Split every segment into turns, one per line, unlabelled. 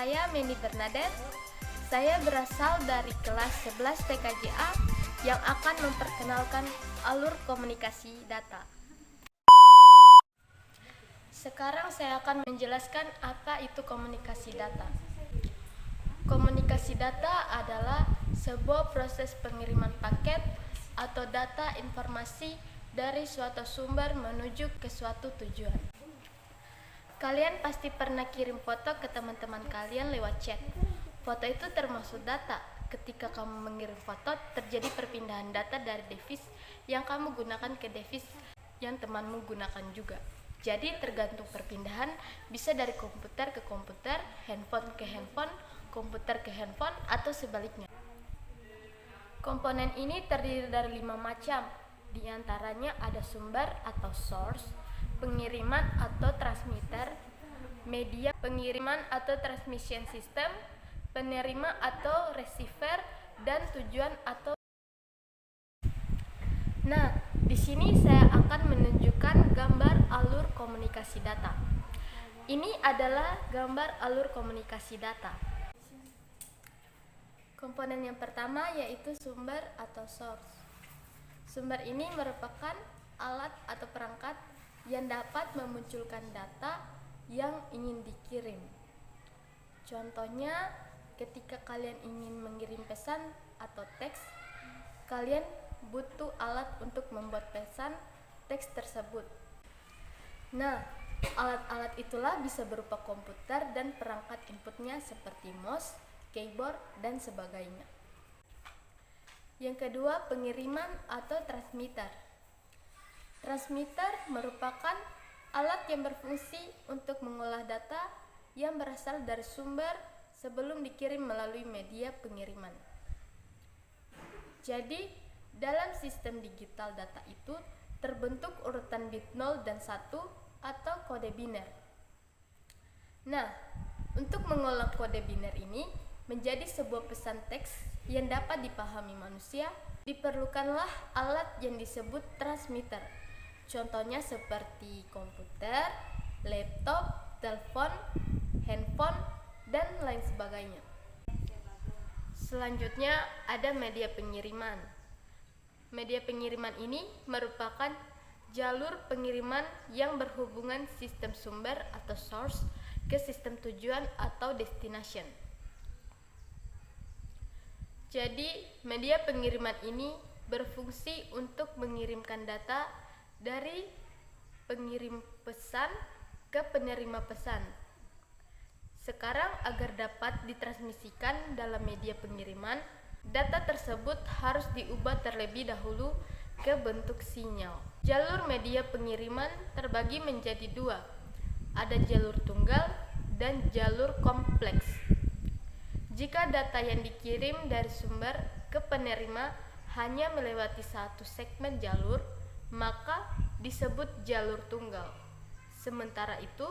saya Mendy Bernadette. Saya berasal dari kelas 11 TKJA yang akan memperkenalkan alur komunikasi data. Sekarang saya akan menjelaskan apa itu komunikasi data. Komunikasi data adalah sebuah proses pengiriman paket atau data informasi dari suatu sumber menuju ke suatu tujuan. Kalian pasti pernah kirim foto ke teman-teman kalian lewat chat. Foto itu termasuk data. Ketika kamu mengirim foto, terjadi perpindahan data dari device yang kamu gunakan ke device yang temanmu gunakan juga. Jadi tergantung perpindahan, bisa dari komputer ke komputer, handphone ke handphone, komputer ke handphone, atau sebaliknya. Komponen ini terdiri dari 5 macam. Di antaranya ada sumber atau source, pengiriman atau transmitter, media pengiriman atau transmission system, penerima atau receiver, dan tujuan atau. Nah, di sini saya akan menunjukkan gambar alur komunikasi data. Ini adalah gambar alur komunikasi data. Komponen yang pertama yaitu sumber atau source. Sumber ini merupakan alat atau perangkat yang dapat memunculkan data yang ingin dikirim. Contohnya, ketika kalian ingin mengirim pesan atau teks, kalian butuh alat untuk membuat pesan teks tersebut. Nah, alat-alat itulah bisa berupa komputer dan perangkat inputnya seperti mouse, keyboard, dan sebagainya. Yang kedua, pengiriman atau transmitter. Transmitter merupakan alat yang berfungsi untuk mengolah data yang berasal dari sumber sebelum dikirim melalui media pengiriman. Jadi, dalam sistem digital data itu terbentuk urutan bit 0 dan 1 atau kode biner. Nah, untuk mengolah kode biner ini menjadi sebuah pesan teks yang dapat dipahami manusia, diperlukanlah alat yang disebut transmitter. Contohnya seperti komputer, laptop, telepon, handphone, dan lain sebagainya. Selanjutnya ada media pengiriman. Media pengiriman ini merupakan jalur pengiriman yang berhubungan sistem sumber atau source ke sistem tujuan atau destination. Jadi, media pengiriman ini berfungsi untuk mengirimkan data dari pengirim pesan ke penerima pesan. Sekarang, agar dapat ditransmisikan dalam media pengiriman, data tersebut harus diubah terlebih dahulu ke bentuk sinyal. Jalur media pengiriman terbagi menjadi 2. Ada jalur tunggal dan jalur kompleks. Jika data yang dikirim dari sumber ke penerima hanya melewati satu segmen jalur, maka disebut jalur tunggal. Sementara itu,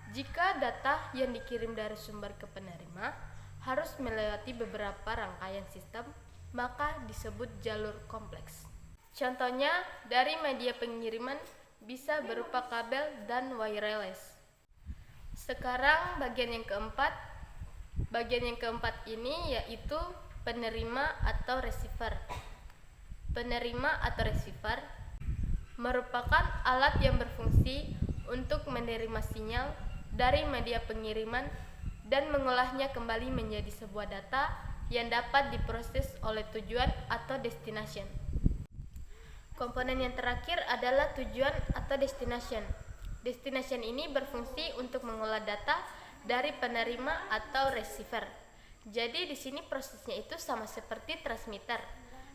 jika data yang dikirim dari sumber ke penerima harus melewati beberapa rangkaian sistem, maka disebut jalur kompleks. Contohnya, dari media pengiriman bisa berupa kabel dan wireless. Sekarang bagian yang keempat. Bagian yang keempat ini yaitu penerima atau receiver. Penerima atau receiver merupakan alat yang berfungsi untuk menerima sinyal dari media pengiriman dan mengolahnya kembali menjadi sebuah data yang dapat diproses oleh tujuan atau destination. Komponen yang terakhir adalah tujuan atau destination. Destination ini berfungsi untuk mengolah data dari penerima atau receiver. Jadi di sini prosesnya itu sama seperti transmitter.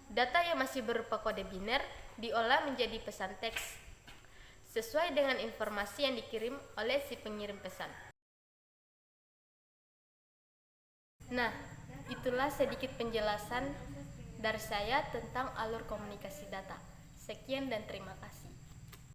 Data yang masih berupa kode biner diolah menjadi pesan teks sesuai dengan informasi yang dikirim oleh si pengirim pesan. Nah, itulah sedikit penjelasan dari saya tentang alur komunikasi data. Sekian dan terima kasih.